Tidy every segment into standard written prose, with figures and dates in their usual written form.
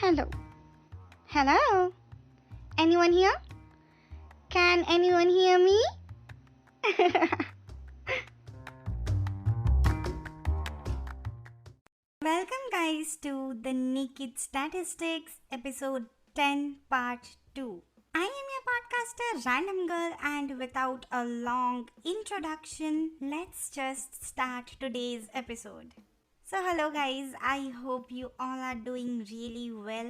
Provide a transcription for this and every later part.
Hello. Hello. Anyone here? Can anyone hear me? Welcome guys to the Naked Statistics episode 10 part 2. I am your podcaster Random Girl, and without a long introduction, let's just start today's episode. So hello guys, I hope you all are doing really well.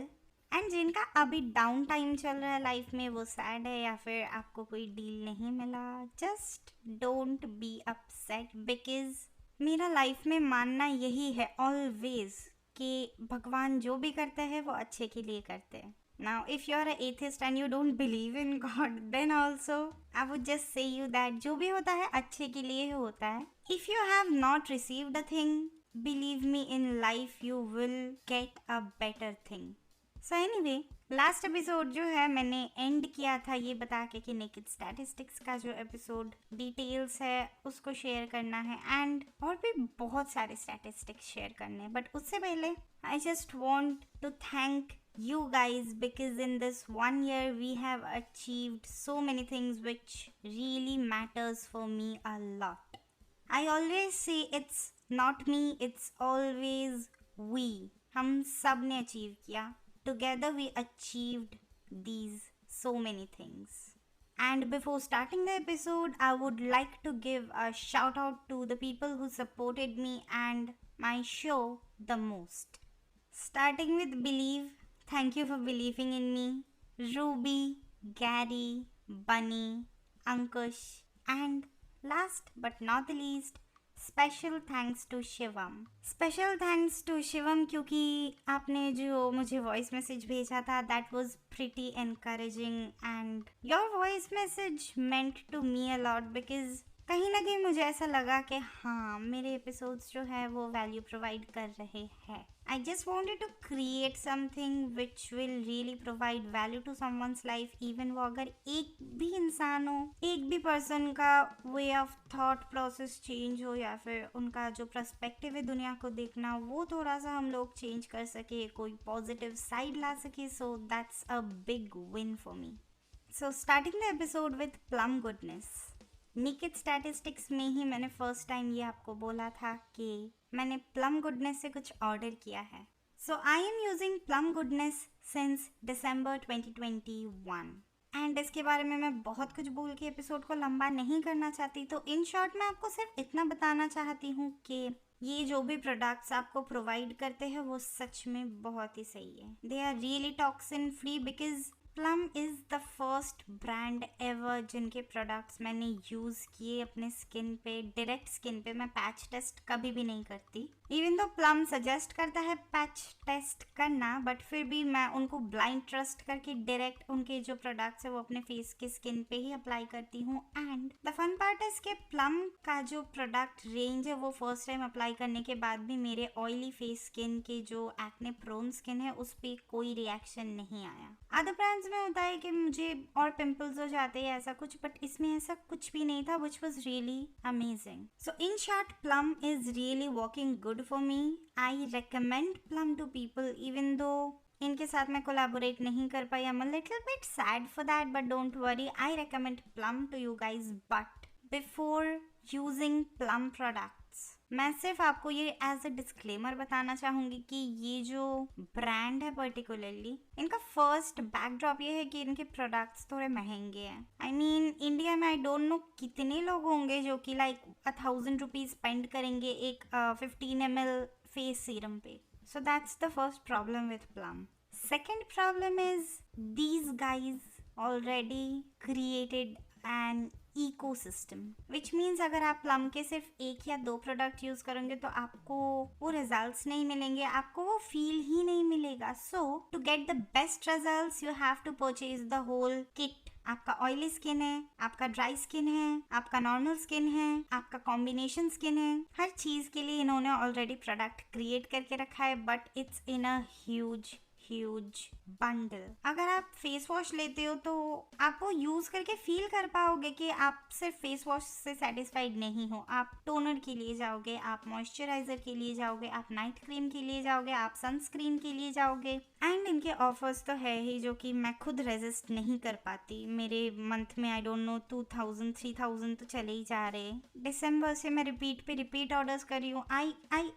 And जिनका अभी down time चल रहा है life में वो sad है या फिर आपको कोई डील नहीं मिला, just don't be upset because मेरा लाइफ में मानना यही है ऑलवेज कि भगवान जो भी करते हैं वो अच्छे के लिए करते हैं. Now, if you are an atheist and you don't believe in God, then also I would just say you that जो भी होता है अच्छे के लिए ही होता है. If you have not received a thing, believe me, in life you will get a better thing. So anyway, last episode जो है मैंने एंड किया था ये बता के कि नेकेड स्टैटिस्टिक्स का जो एपिसोड डिटेल्स है उसको शेयर करना है एंड और भी बहुत सारे स्टैटिस्टिक्स शेयर करने हैं. बट उससे पहले I just want to thank you guys because in this 1 year we have achieved so many things which really matters for me a lot. I always say it's not me, it's always we. हम सब ने achieve किया. Together we achieved these so many things. And before starting the episode, I would like to give a shout out to the people who supported me and my show the most. Starting with Believe. Thank you for believing in me. Ruby, Gary, Bunny, Ankush, and last but not the least, special thanks to Shivam. Special thanks to Shivam क्योंकि आपने जो मुझे voice message भेजा था that was pretty encouraging and your voice message meant to me a lot because कहीं ना कहीं मुझे ऐसा लगा कि हाँ मेरे एपिसोड्स जो है वो वैल्यू प्रोवाइड कर रहे हैं. I just wanted to create something which will really provide value to someone's life. Even वो अगर एक भी इंसान हो, एक भी पर्सन का way of thought process change हो या फिर उनका जो perspective है दुनिया को देखना वो थोड़ा सा हम लोग change कर सके, कोई positive side ला सके, so that's a big win for me. So starting the episode with plum goodness. Naked statistics में ही मैंने फर्स्ट टाइम ये आपको बोला था कि मैंने प्लम गुडनेस से कुछ ऑर्डर किया है. So I am using Plum Goodness since December 2021 and इसके बारे में मैं बहुत कुछ बोल के एपिसोड को लंबा नहीं करना चाहती. तो इन शॉर्ट मैं आपको सिर्फ इतना बताना चाहती हूँ कि ये जो भी प्रोडक्ट्स आपको प्रोवाइड करते हैं वो सच में बहुत ही सही है. They are really toxin free because plum is the first brand ever जिनके प्रोडक्ट्स मैंने यूज़ किए अपने स्किन पे, डायरेक्ट स्किन पे. मैं पैच टेस्ट कभी भी नहीं करती. इवन तो प्लम सजेस्ट करता है पैच टेस्ट करना, बट फिर भी मैं उनको ब्लाइंड ट्रस्ट करके डायरेक्ट उनके जो प्रोडक्ट्स है वो अपने फेस के स्किन पे ही अप्लाई करती हूँ. And the fun part is के प्लम का जो प्रोडक्ट रेंज है वो फर्स्ट टाइम अप्लाई करने के बाद भी मेरे ऑयली फेस स्किन के जो एक्ने प्रोन स्किन है उस पर कोई रिएक्शन नहीं आया. अदर ब्रांड्स में होता है कि मुझे और पिंपल्स हो जाते हैं ऐसा कुछ, बट इसमें ऐसा कुछ भी नहीं था, which was really amazing. So in short plum is really working good for me. I recommend Plum to people even though इनके साथ मैं कोलैबोरेट नहीं कर पाई. I'm a little bit sad for that, but don't worry. I recommend Plum to you guys. But before using Plum products, मैं सिर्फ आपको ये as a disclaimer बताना चाहूँगी कि ये जो ब्रांड है पर्टिकुलरली इनका फर्स्ट बैकड्रॉप ये है कि इनके प्रोडक्ट्स थोड़े महंगे हैं. आई मीन इंडिया में आई डोंट नो कितने लोग होंगे जो कि लाइक 1000 रुपीज स्पेंड करेंगे एक 15 ml फेस सीरम पे. So that's the first problem with plum. Second problem is these guys already created an ecosystem, which means अगर आप प्लम के सिर्फ एक या दो प्रोडक्ट यूज करोगे तो आपको वो रिजल्ट्स नहीं मिलेंगे, आपको वो फील ही नहीं मिलेगा. So to get the best results you have to purchase the whole kit. आपका ऑयली स्किन है, आपका ड्राई स्किन है, आपका नॉर्मल स्किन है, आपका कॉम्बिनेशन स्किन है, हर चीज के लिए इन्होंने ऑलरेडी प्रोडक्ट क्रिएट करके रखा है. But it's in a huge huge bundle. अगर आप फेस वॉश लेते हो तो आप वो यूज करके फील कर पाओगे कि आप सिर्फ फेस वॉश से सेटिस्फाइड नहीं हो। आप टोनर के लिए जाओगे, आप मॉइस्चराइजर के लिए जाओगे, आप नाइट क्रीम के लिए जाओगे, आप सनस्क्रीन के लिए जाओगे। एंड इनके ऑफर्स तो है ही जो कि मैं खुद रेजिस्ट नहीं कर पाती। मेरे मंथ में आई डोंट नो 2000 3000 तो चले ही जा रहे। दिसंबर से मैं रिपीट पे रिपीट ऑर्डर्स कर रही हूँ। I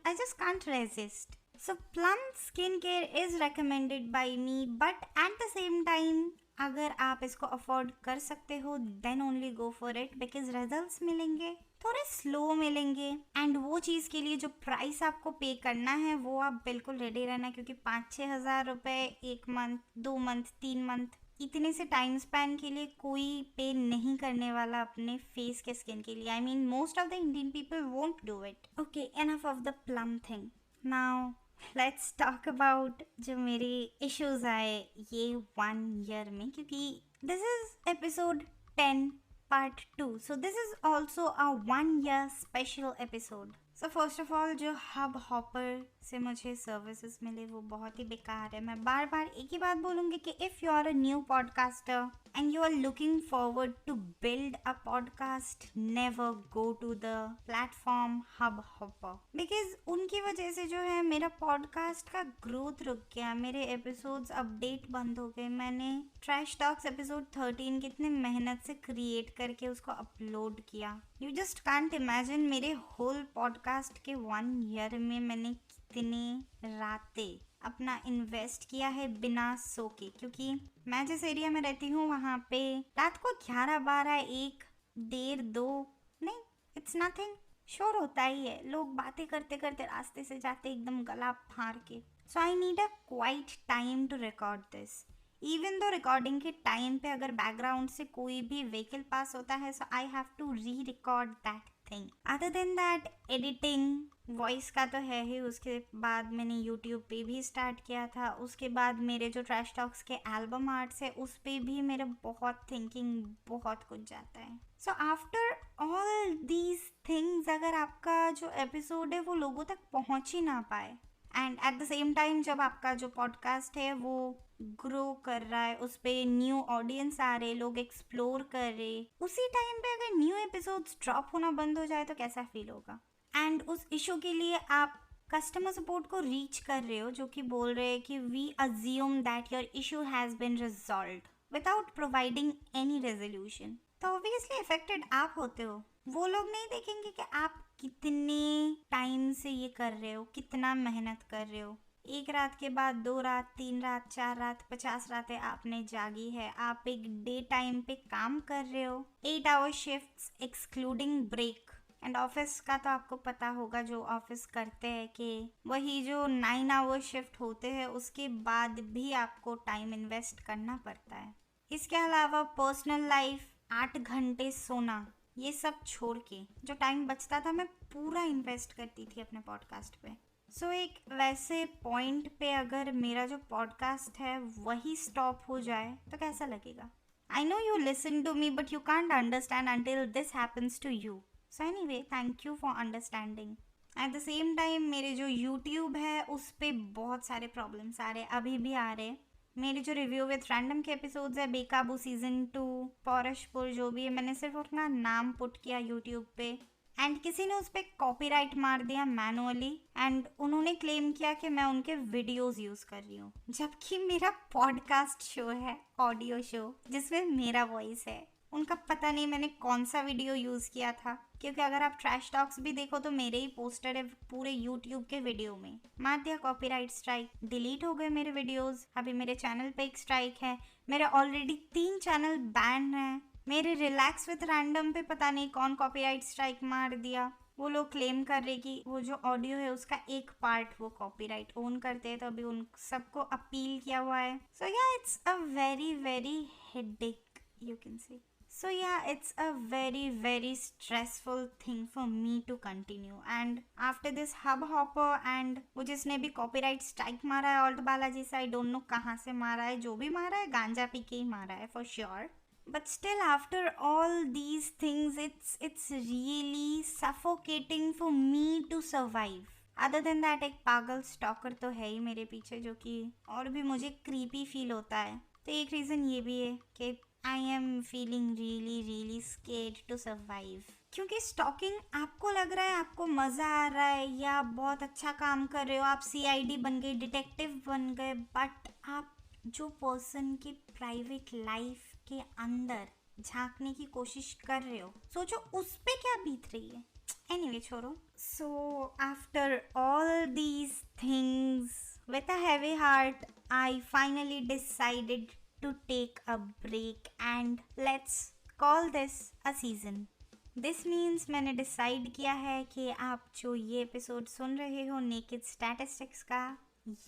just can't resist. So Plum skincare is recommended by me, but at the same time अगर आप इसको अफोर्ड कर सकते हो then only go for it, because results मिलेंगे थोड़े स्लो मिलेंगे। एंड वो चीज़ के लिए जो प्राइस आपको पे करना है वो आप बिल्कुल रेडी रहना, क्योंकि 5-6 हज़ार रुपये 1 मंथ 2 मंथ 3 मंथ इतने से टाइम स्पैन के लिए कोई पे नहीं करने वाला अपने फेस के स्किन के लिए। I mean most of the Indian people won't do it. Okay, enough of the plum thing. Now let's talk about जो मेरे इश्यूज आए ये 1 ईयर में, क्योंकि this is episode 10 part 2, so this is also a 1 year special episode. So first of all जो hub hopper से मुझे services मिले वो बहुत ही बेकार है। मैं बार बार एक ही बात बोलूँगी कि if you are a new podcaster and you are looking forward to build a podcast, never go to the platform Hubhopper, because उनकी वजह से जो है मेरा पॉडकास्ट का ग्रोथ रुक गया, मेरे एपिसोड्स अपडेट बंद हो गए। मैंने ट्रैश टॉक्स एपिसोड 13 कितने मेहनत से क्रिएट करके उसको अपलोड किया। यू जस्ट कांट इमेजिन मेरे होल पॉडकास्ट के 1 ईयर में मैंने कितनी रातें अपना इन्वेस्ट किया है बिना सो के, क्योंकि मैं जिस एरिया में रहती हूँ वहाँ पे रात को 11, 12, 1, 1:30, 2 नहीं, इट्स नथिंग, शोर होता ही है। लोग बातें करते करते रास्ते से जाते एकदम गला फाड़ के। So I need a quiet time to record this. Even though recording के टाइम पे अगर बैकग्राउंड से कोई भी व्हीकल पास होता है, so I have to re record that thing. Other than that editing voice का तो है ही। उसके बाद मैंने यूट्यूब पे भी स्टार्ट किया था। उसके बाद मेरे जो ट्रैश टॉक्स के एल्बम आर्ट्स है उस पे भी मेरा बहुत थिंकिंग बहुत कुछ जाता है। So after all these things अगर आपका जो एपिसोड है वो लोगों तक पहुंच ही ना पाए, and eight the same time जब आपका जो पॉडकास्ट है वो ग्रो कर रहा है, उस पर न्यू ऑडियंस आ रहे, लोग एक्सप्लोर कर रहे, उसी टाइम पे अगर न्यू एपिसोड्स ड्रॉप होना बंद हो जाए तो कैसा फील होगा। एंड उस इशू के लिए आप कस्टमर सपोर्ट को रीच कर रहे हो जो कि बोल रहे हैं कि we assume that your issue has been resolved without providing any resolution. तो ऑब्वियसली अफेक्टेड आप होते हो। वो लोग नहीं देखेंगे कि आप कितने टाइम से ये कर रहे हो, कितना मेहनत कर रहे हो। 1 रात के बाद 2 रात 3 रात 4 रात 50 रातें आपने जागी है। आप एक डे टाइम पे काम कर रहे हो, 8 hour shifts excluding break. And office का तो आपको पता होगा, जो ऑफिस करते हैं कि वही जो 9 आवर शिफ्ट होते हैं उसके बाद भी आपको टाइम इन्वेस्ट करना पड़ता है। इसके अलावा पर्सनल लाइफ, 8 घंटे सोना, ये सब छोड़ के जो टाइम बचता था मैं पूरा इन्वेस्ट करती थी अपने पॉडकास्ट पे। सो एक वैसे पॉइंट पे अगर मेरा जो पॉडकास्ट है वही स्टॉप हो जाए तो कैसा लगेगा। I know you listen to me but you can't understand until this happens to you. So anyway, thank you for understanding. At the same time मेरे जो यूट्यूब है उस पर बहुत सारे प्रॉब्लम्स आ रहे, अभी भी आ रहे। मेरे जो रिव्यू विथ रैंडम के एपिसोड्स है, बेकाबू सीजन 2, पौरशपुर, जो भी है, मैंने सिर्फ अपना नाम पुट किया यूट्यूब पे एंड किसी ने उस पर कॉपीराइट मार दिया मैनुअली एंड उन्होंने क्लेम किया कि मैं उनके वीडियोस यूज़ कर रही हूँ, जबकि मेरा पॉडकास्ट शो है, ऑडियो शो, जिसमें मेरा वॉइस है। उनका पता नहीं मैंने कौन सा वीडियो यूज़ किया था, क्योंकि अगर आप ट्रैश टॉक्स भी देखो तो मेरे ही पोस्टर है पूरे यूट्यूब के वीडियो में। मार दिया कॉपीराइट स्ट्राइक, डिलीट हो गए मेरे वीडियोस। अभी मेरे चैनल पे एक स्ट्राइक है, मेरे ऑलरेडी 3 चैनल बैन हैं। मेरे रिलैक्स विथ रैंडम पे पता नहीं कौन कॉपीराइट स्ट्राइक मार दिया। वो लोग क्लेम कर रहे कि वो जो ऑडियो है उसका एक पार्ट वो कॉपीराइट ओन करते हैं, तो अभी उन सबको अपील किया हुआ है। सो या it's a very very headache, you can say. So yeah, it's a very very stressful thing for me to continue. And after this Hubhopper and वो जिसने भी copyright strike मारा है ऑल्ट बालाजी से, I don't know कहाँ से मारा है, जो भी मारा है गांजा पी के ही मारा है for sure. But still after all these things, it's really suffocating for me to survive. Other than that एक पागल स्टॉकर तो है ही मेरे पीछे जो कि और भी मुझे क्रीपी फील होता है। तो एक रीज़न ये भी है कि I am feeling really really scared to survive. क्योंकि स्टॉकिंग आपको लग रहा है आपको मज़ा आ रहा है या आप बहुत अच्छा काम कर रहे हो, आप सीआईडी बन गए, डिटेक्टिव बन गए, बट आप जो पर्सन की प्राइवेट लाइफ के अंदर झांकने की कोशिश कर रहे हो, सोचो उस पे क्या बीत रही है। एनीवे छोड़ो। So after all these things with a heavy heart, I finally decided to take a break and let's call this a season. This means मैंने डिसाइड किया है कि आप जो ये एपिसोड सुन रहे हो नेकेड स्टैटिस्टिक्स का,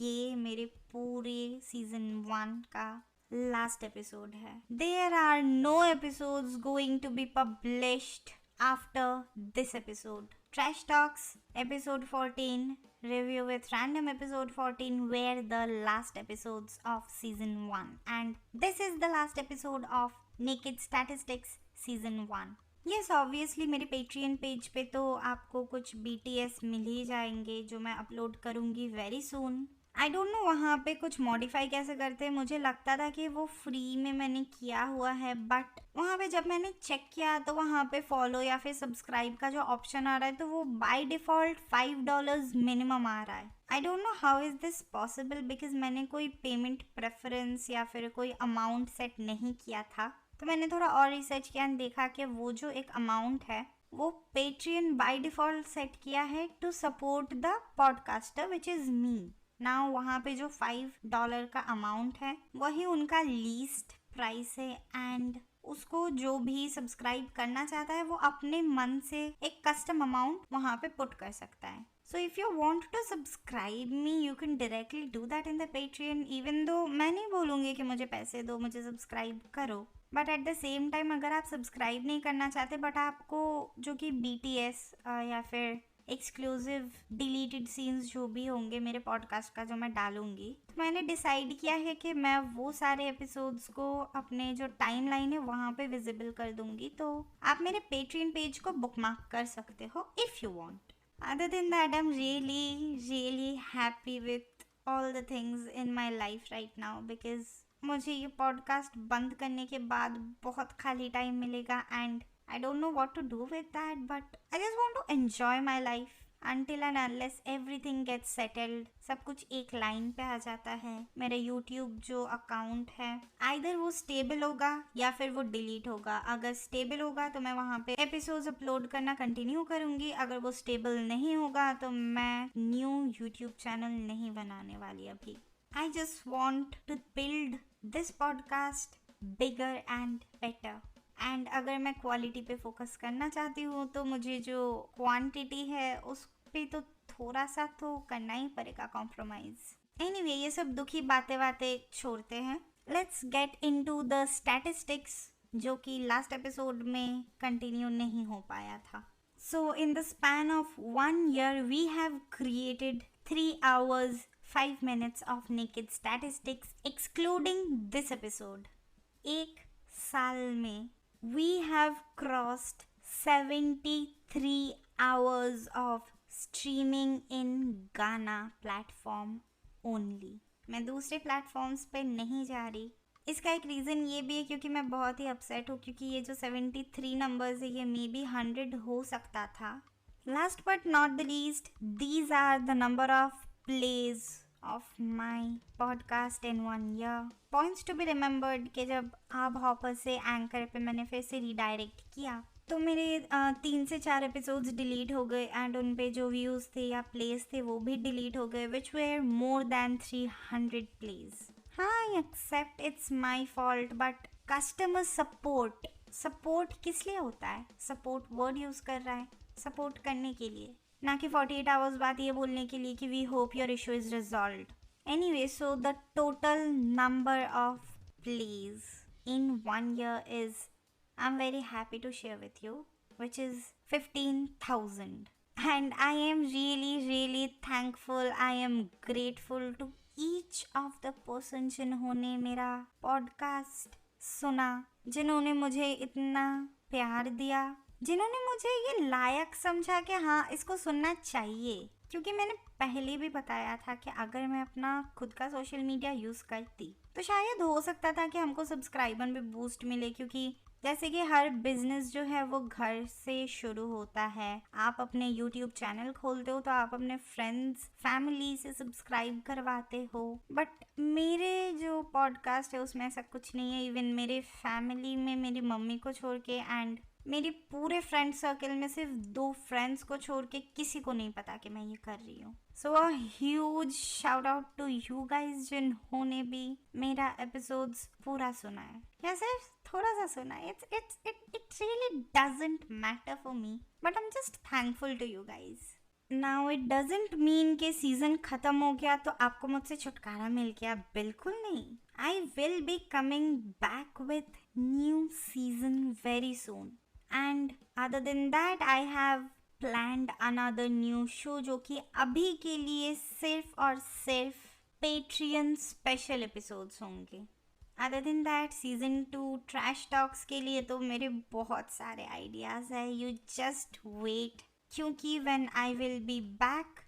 ये मेरे पूरे सीजन 1 का लास्ट एपिसोड है। There are no episodes going to be published after this episode. Trash Talks episode 14, Review with Random episode 14 were the last episodes of season 1 and this is the last episode of Naked Statistics season 1. Yes, obviously मेरे Patreon page पे तो आपको कुछ BTS मिल ही जाएंगे जो मैं upload करूँगी very soon. I don't know वहाँ पे कुछ मॉडिफाई कैसे करते हैं, मुझे लगता था कि वो फ्री में मैंने किया हुआ है, बट वहाँ पे जब मैंने चेक किया तो वहाँ पे फॉलो या फिर सब्सक्राइब का जो ऑप्शन आ रहा है तो वो बाय डिफ़ॉल्ट $5 मिनिमम आ रहा है। I don't know how is this possible because मैंने कोई पेमेंट प्रेफरेंस या फिर कोई अमाउंट सेट नहीं किया था। तो मैंने थोड़ा और रिसर्च किया और देखा कि वो जो एक अमाउंट है वो पेट्रियन बाय डिफ़ॉल्ट सेट किया है to support the podcaster which is me. ना वहाँ पे जो $5 का अमाउंट है वही उनका लीस्ट प्राइस है एंड उसको जो भी सब्सक्राइब करना चाहता है वो अपने मन से एक कस्टम अमाउंट वहाँ पे पुट कर सकता है। So if you want to subscribe me you can directly do that in the Patreon. Even though मैं नहीं बोलूँगी कि मुझे पैसे दो, मुझे सब्सक्राइब करो, but at the same time अगर आप सब्सक्राइब नहीं करना चाहते बट आपको जो कि BTS या फिर एक्सक्लूसिव डिलीटेड सीन्स जो भी होंगे मेरे पॉडकास्ट का जो मैं डालूंगी, तो मैंने डिसाइड किया है कि मैं वो सारे एपिसोड्स को अपने जो टाइम लाइन है वहाँ पे विजिबल कर दूंगी। तो आप मेरे पेट्रियन पेज को बुकमार्क कर सकते हो if you want. Other than that I am really really happy with all the things in my life right now because मुझे ये पॉडकास्ट बंद करने के बाद बहुत खाली टाइम मिलेगा and I don't know what to do with that, but I just want to enjoy my life until and unless everything gets settled. सब कुछ एक लाइन पे आ जाता है। मेरा YouTube जो अकाउंट है आइदर वो स्टेबल होगा या फिर वो डिलीट होगा। अगर स्टेबल होगा तो मैं वहाँ पे एपिसोड्स अपलोड करना कंटिन्यू करूँगी, अगर वो स्टेबल नहीं होगा तो मैं न्यू YouTube चैनल नहीं बनाने वाली अभी। I just want to build this podcast bigger and better. And अगर मैं क्वालिटी पे फोकस करना चाहती हूँ तो मुझे जो क्वांटिटी है उस पे तो थोड़ा सा तो करना ही पड़ेगा कॉम्प्रोमाइज। एनीवे ये सब दुखी बातें छोड़ते हैं। Let's get into the statistics जो कि लास्ट एपिसोड में कंटिन्यू नहीं हो पाया था। So in the span of 1 year we have created 3 hours 5 minutes of Naked Statistics excluding this episode. एक साल में we have crossed 73 hours of streaming in Gaana platform only. मैं दूसरे प्लेटफॉर्म्स पे नहीं जा रही। इसका एक रीज़न ये भी है क्योंकि मैं बहुत ही अपसेट हूँ क्योंकि ये जो 73 नंबर्स है ये मे बी 100 हो सकता था। Last but not the least, these are the number of pledges of my podcast in 1 year. Points to be remembered कि जब आप हॉपर से एंकर पे मैंने फिर से रीडायरेक्ट किया तो मेरे 3 से 4 एपिसोड्स डिलीट हो गए एंड उन पे जो व्यूज़ थे या प्लेस थे वो भी डिलीट हो गए which were more than 300 pledges. हाँ I accept it's my fault but customer support किस लिए होता है? सपोर्ट वर्ड यूज़ कर रहा है सपोर्ट करने के लिए, ना कि 48 आवर्स बाद ये बोलने के लिए कि we hope your issue is resolved. Anyway so the total number of pledges in 1 year is I am very happy to share with you which is 15,000 and I am really really thankful, I am grateful to each of the person जिन्होंने मेरा podcast सुना, जिन्होंने मुझे इतना प्यार दिया जिन्होंने मुझे ये लायक समझा कि हाँ इसको सुनना चाहिए, क्योंकि मैंने पहले भी बताया था कि अगर मैं अपना खुद का सोशल मीडिया यूज़ करती तो शायद हो सकता था कि हमको सब्सक्राइबर में बूस्ट मिले, क्योंकि जैसे कि हर बिजनेस जो है वो घर से शुरू होता है। आप अपने यूट्यूब चैनल खोलते हो तो आप अपने फ्रेंड्स फैमिली से सब्सक्राइब करवाते हो, बट मेरे जो पॉडकास्ट है उसमें ऐसा कुछ नहीं है। इवन मेरे फैमिली में मेरी मम्मी को छोड़ के एंड मेरे पूरे फ्रेंड सर्कल में सिर्फ 2 फ्रेंड्स को छोड़ के किसी को नहीं पता कि मैं ये कर रही हूँ। So a huge shout out to you guys जिन्होंने भी मेरा एपिसोड्स पूरा सुना है या सिर्फ थोड़ा सा सुना है। It really doesn't matter for me, but I am just thankful to you guys. Now it doesn't mean कि सीजन खत्म हो गया तो आपको मुझसे छुटकारा मिल गया, बिल्कुल नहीं। I will be coming back with new season very soon, and other than that I have planned another new show जो कि अभी के लिए सिर्फ और सिर्फ पेट्रियन स्पेशल एपिसोड्स होंगे। Other than that season 2 trash talks के लिए तो मेरे बहुत सारे आइडियाज है, यू जस्ट वेट, क्योंकि when I will be back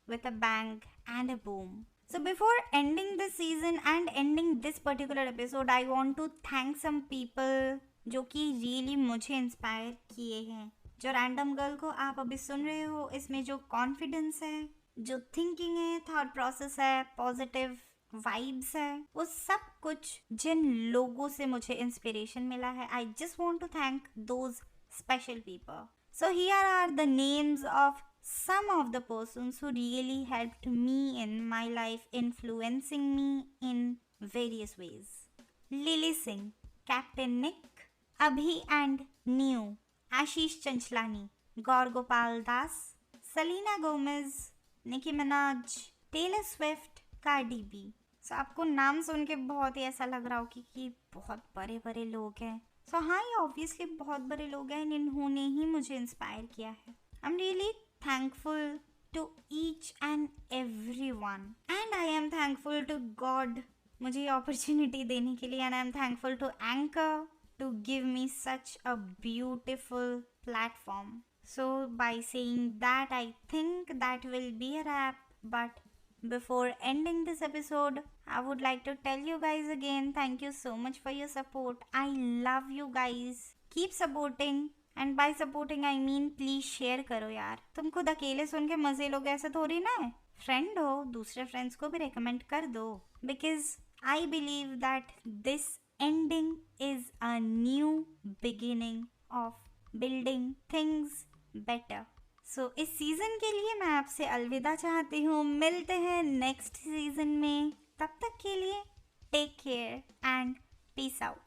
with a bang and a boom. So before ending this season and ending this particular episode, I want to thank some people जो कि really मुझे inspire किए हैं। जो random girl को आप अभी सुन रहे हो, इसमें जो कॉन्फिडेंस है, जो थिंकिंग है, थॉट प्रोसेस है, पॉजिटिव वाइब्स है, वो सब कुछ जिन लोगों से मुझे इंस्पिरेशन मिला है, I just want to thank those special people. So here are the names of some of the persons who really helped me in my life, influencing me in various ways. Lily Singh, Captain Nick, Abhi and New, Ashish Chanchlani, Gaur Gopal Das, Selena Gomez, Nicki Minaj, Taylor Swift, Cardi B. So आपको नाम सुन के बहुत ही ऐसा लग रहा हो कि बहुत बड़े बड़े लोग हैं। सो हाँ, ये ऑब्वियसली बहुत बड़े लोग हैं, इन्होंने ही मुझे इंस्पायर किया है। I am really thankful to each and every one, and I am thankful to God मुझे ये अपॉर्चुनिटी देने के लिए, and I am thankful to Anchor to give me such a beautiful platform. So by saying that I think that will be a wrap, but before ending this episode, I would like to tell you guys again, thank you so much for your support. I love you guys. Keep supporting, and by supporting I mean please share करो यार. तुम खुद अकेले सुन के मजे लोगे ऐसा थोड़ी ना है. फ्रेंड हो, दूसरे फ्रेंड्स को भी रेकमेंड कर दो, because I believe that this ending is a new beginning of building things better. सो इस सीज़न के लिए मैं आपसे अलविदा चाहती हूँ। मिलते हैं नेक्स्ट सीज़न में, तब तक के लिए take care and peace out.